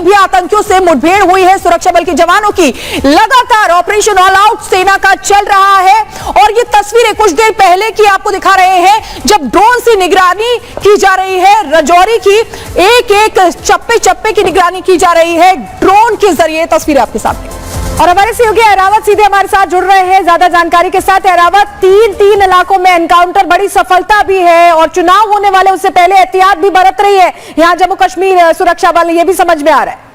में भी आतंकियों से मुठभेड़ हुई है सुरक्षा बल के जवानों की। लगातार ऑपरेशन ऑल आउट सेना का चल रहा है और ये तस्वीरें कुछ देर पहले की आपको दिखा रहे हैं, जब ड्रोन से निगरानी की जा रही है। राजौरी की एक एक चप्पे चप्पे की निगरानी की जा रही है ड्रोन के जरिए। तस्वीरें आपके सामने और हमारे सहयोगी अहरावत सीधे हमारे साथ जुड़ रहे हैं ज्यादा जानकारी के साथ। अहरावत, तीन इलाकों में एनकाउंटर, बड़ी सफलता भी है और चुनाव होने वाले उससे पहले एहतियात भी बरत रही है यहां जम्मू कश्मीर सुरक्षा बल, ये भी समझ में आ रहा है।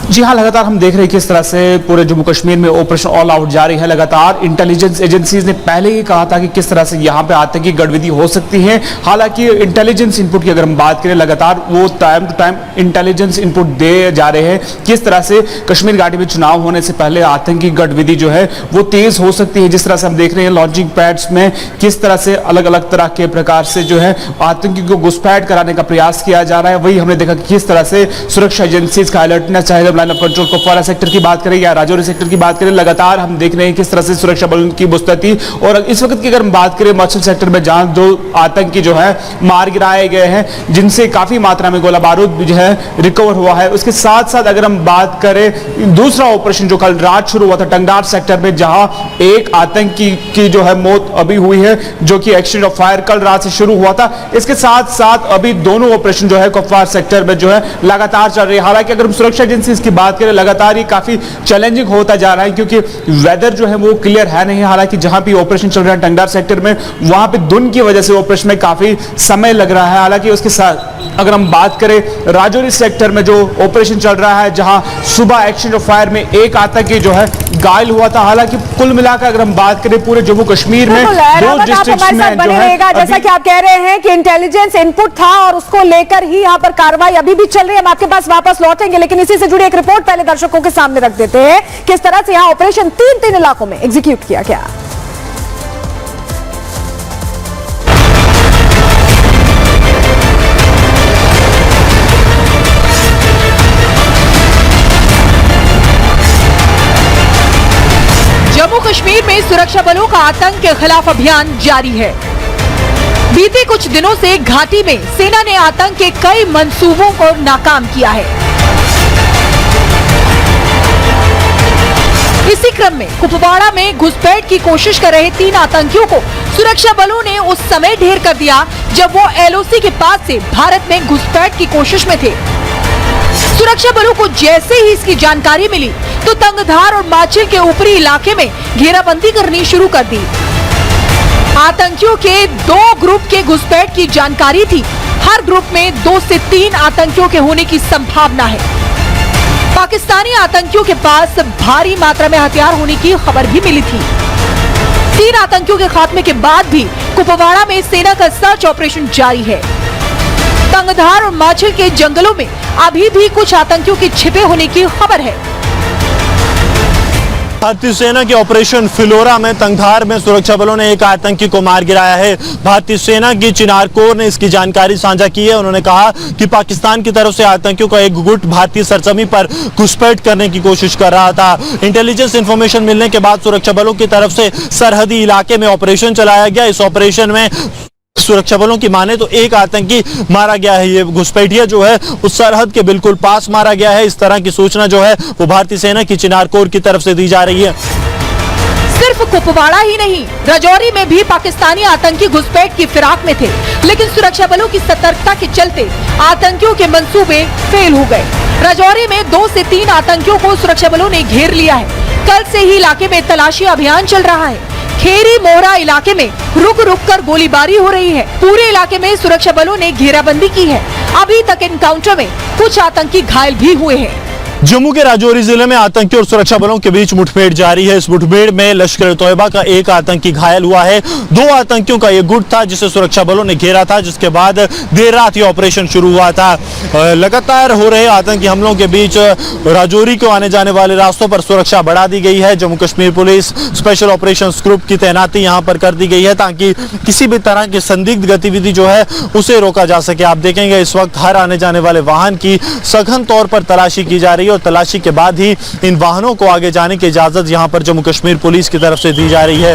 जी हाँ, लगातार हम देख रहे हैं किस तरह से पूरे जम्मू कश्मीर में ऑपरेशन ऑल आउट जारी है। लगातार इंटेलिजेंस एजेंसीज ने पहले ही कहा था कि किस तरह से यहां पे आतंकी गतिविधि हो सकती है। हालांकि इंटेलिजेंस इनपुट की अगर हम बात करें, लगातार वो time to time intelligence input दे जा रहे हैं किस तरह से कश्मीर घाटी में चुनाव होने से पहले आतंकी गतिविधि जो है वो तेज हो सकती है। जिस तरह से हम देख रहे हैं लॉन्चिंग पैड्स में किस तरह से अलग अलग तरह के प्रकार से जो है आतंकी को घुसपैठ कराने का प्रयास किया जा रहा है। वही हमने देखा कि किस तरह से सुरक्षा एजेंसीज का अलर्टनेस, चाहे line of control Kupwara sector की बात करें या राजौरी सेक्टर की बात करें, लगातार हम देख रहे हैं किस तरह से सुरक्षा बलों की मुस्तैदी। और इस वक्त की अगर हम बात करें मछल सेक्टर में जहां दो आतंकी जो है मार गिराए गए हैं, जिनसे काफी मात्रा में गोला बारूद जो है रिकवर हुआ है। उसके साथ साथ अगर हम बात करें दूसरा ऑपरेशन जो कल रात शुरू हुआ था टंगडार सेक्टर में, जहां एक आतंकी की जो है मौत अभी हुई है, जो कि एक्सचेंज ऑफ फायर कल रात से शुरू हुआ था। इसके साथ साथ अभी दोनों ऑपरेशन जो है कुपवाड़ा सेक्टर में जो है लगातार चल रही है। हालांकि अगर हम सुरक्षा एजेंसी की बात करें, लगातार ये काफी चैलेंजिंग होता जा रहा है क्योंकि वेदर जो है वो क्लियर है नहीं। हालांकि जहां भी ऑपरेशन चल रहा है टंगडार सेक्टर में, वहां पे धुंध की वजह से ऑपरेशन में काफी समय लग रहा है। हालांकि उसके साथ अगर हम बात करें राजौरी सेक्टर में जो ऑपरेशन चल रहा है, जहां सुबह एक्सचेंज ऑफ फायर में एक आतंकी जो है घायल हुआ था। हालांकि कुल मिलाकर अगर हम बात करें पूरे जम्मू कश्मीर में दो डिस्ट्रिक्ट्स में जो है, जैसा कि आप कह रहे हैं कि इंटेलिजेंस इनपुट था और उसको लेकर ही यहां पर कार्रवाई अभी भी चल रही है। हम आपके पास वापस लौटेंगे, लेकिन इसी से जुड़ी एक रिपोर्ट पहले दर्शकों के सामने रख देते हैं किस तरह से यहां ऑपरेशन तीन इलाकों में एग्जीक्यूट किया गया। जम्मू कश्मीर में सुरक्षा बलों का आतंक के खिलाफ अभियान जारी है। बीते कुछ दिनों से घाटी में सेना ने आतंक के कई मंसूबों को नाकाम किया है। इसी क्रम में कुपवाड़ा में घुसपैठ की कोशिश कर रहे 3 आतंकियों को सुरक्षा बलों ने उस समय ढेर कर दिया जब वो एलओसी के पास से भारत में घुसपैठ की कोशिश में थे। सुरक्षा बलों को जैसे ही इसकी जानकारी मिली तो तंगधार और माचिल के ऊपरी इलाके में घेराबंदी करनी शुरू कर दी। आतंकियों के 2 ग्रुप के घुसपैठ की जानकारी थी। हर ग्रुप में 2 से 3 आतंकियों के होने की संभावना है। पाकिस्तानी आतंकियों के पास भारी मात्रा में हथियार होने की खबर भी मिली थी। 3 आतंकियों के खात्मे के बाद भी कुपवाड़ा में सेना का सर्च ऑपरेशन जारी है। तंगधार और माछिल के जंगलों में अभी भी कुछ आतंकियों के छिपे होने की खबर है। भारतीय सेना के ऑपरेशन फिलोरा में तंगधार में सुरक्षा बलों ने एक आतंकी को मार गिराया है। भारतीय सेना की चिनार कोर ने इसकी जानकारी साझा की है। उन्होंने कहा कि पाकिस्तान की तरफ से आतंकियों का एक गुट भारतीय सरजमी पर घुसपैठ करने की कोशिश कर रहा था। इंटेलिजेंस इंफॉर्मेशन मिलने के बाद सुरक्षा बलों की तरफ से सरहदी इलाके में ऑपरेशन चलाया गया। इस ऑपरेशन में सुरक्षा बलों की माने तो एक आतंकी मारा गया है। ये घुसपैठिया जो है उस सरहद के बिल्कुल पास मारा गया है। इस तरह की सूचना जो है वो भारतीय सेना की चिनार कोर की तरफ से दी जा रही है। सिर्फ कुपवाड़ा ही नहीं, राजौरी में भी पाकिस्तानी आतंकी घुसपैठ की फिराक में थे, लेकिन सुरक्षा बलों की सतर्कता के चलते आतंकियों के मंसूबे फेल हो गए। राजौरी में 2 से 3 आतंकियों को सुरक्षा बलों ने घेर लिया है। कल से ही इलाके में तलाशी अभियान चल रहा है। खेरी मोहरा इलाके में रुक रुक कर गोलीबारी हो रही है। पूरे इलाके में सुरक्षा बलों ने घेराबंदी की है। अभी तक एनकाउंटर में कुछ आतंकी घायल भी हुए हैं। जम्मू के राजौरी जिले में आतंकी और सुरक्षा बलों के बीच मुठभेड़ जारी है। इस मुठभेड़ में लश्कर-ए-तोयबा का एक आतंकी घायल हुआ है। 2 आतंकियों का ये गुट था जिसे सुरक्षा बलों ने घेरा था, जिसके बाद देर रात ये ऑपरेशन शुरू हुआ था। लगातार हो रहे आतंकी हमलों के बीच राजौरी को आने जाने वाले रास्तों पर सुरक्षा बढ़ा दी गई है। Jammu Kashmir police special operations group की तैनाती यहाँ पर कर दी गई है ताकि किसी भी तरह की संदिग्ध गतिविधि जो है उसे रोका जा सके। आप देखेंगे इस वक्त हर आने जाने वाले वाहन की सघन तौर पर तलाशी की जा रही है और तलाशी के बाद ही इन वाहनों को आगे जाने की इजाजत यहां पर जम्मू कश्मीर पुलिस की तरफ से दी जा रही है।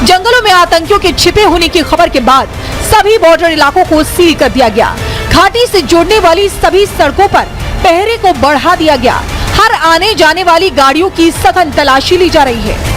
जंगलों में आतंकियों के छिपे होने की खबर के बाद सभी बॉर्डर इलाकों को सील कर दिया गया। घाटी से जोड़ने वाली सभी सड़कों पर पहरे को बढ़ा दिया गया। हर आने जाने वाली गाड़ियों की सघन तलाशी ली जा रही है।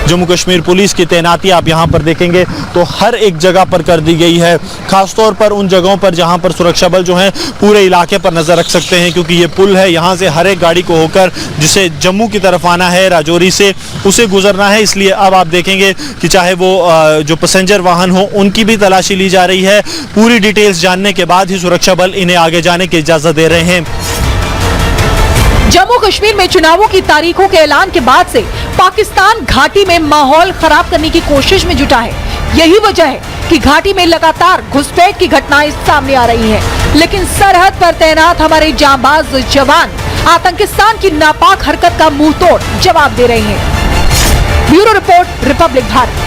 जम्मू कश्मीर पुलिस की तैनाती आप यहां पर देखेंगे तो हर एक जगह पर कर दी गई है, खासतौर पर उन जगहों पर जहां पर सुरक्षा बल जो हैं पूरे इलाके पर नजर रख सकते हैं, क्योंकि ये पुल है, यहां से हर एक गाड़ी को होकर जिसे जम्मू की तरफ आना है राजौरी से, उसे गुजरना है। इसलिए अब आप देखेंगे कि चाहे वो जो पैसेंजर वाहन हो उनकी भी तलाशी ली जा रही है। पूरी डिटेल्स जानने के बाद ही सुरक्षा बल इन्हें आगे जाने की इजाजत दे रहे हैं। जम्मू कश्मीर में चुनावों की तारीखों के ऐलान के बाद से पाकिस्तान घाटी में माहौल खराब करने की कोशिश में जुटा है। यही वजह है कि घाटी में लगातार घुसपैठ की घटनाएं सामने आ रही हैं। लेकिन सरहद पर तैनात हमारे जांबाज जवान आतंकिस्तान की नापाक हरकत का मुंहतोड़ जवाब दे रहे हैं। Bureau report, Republic Bharat.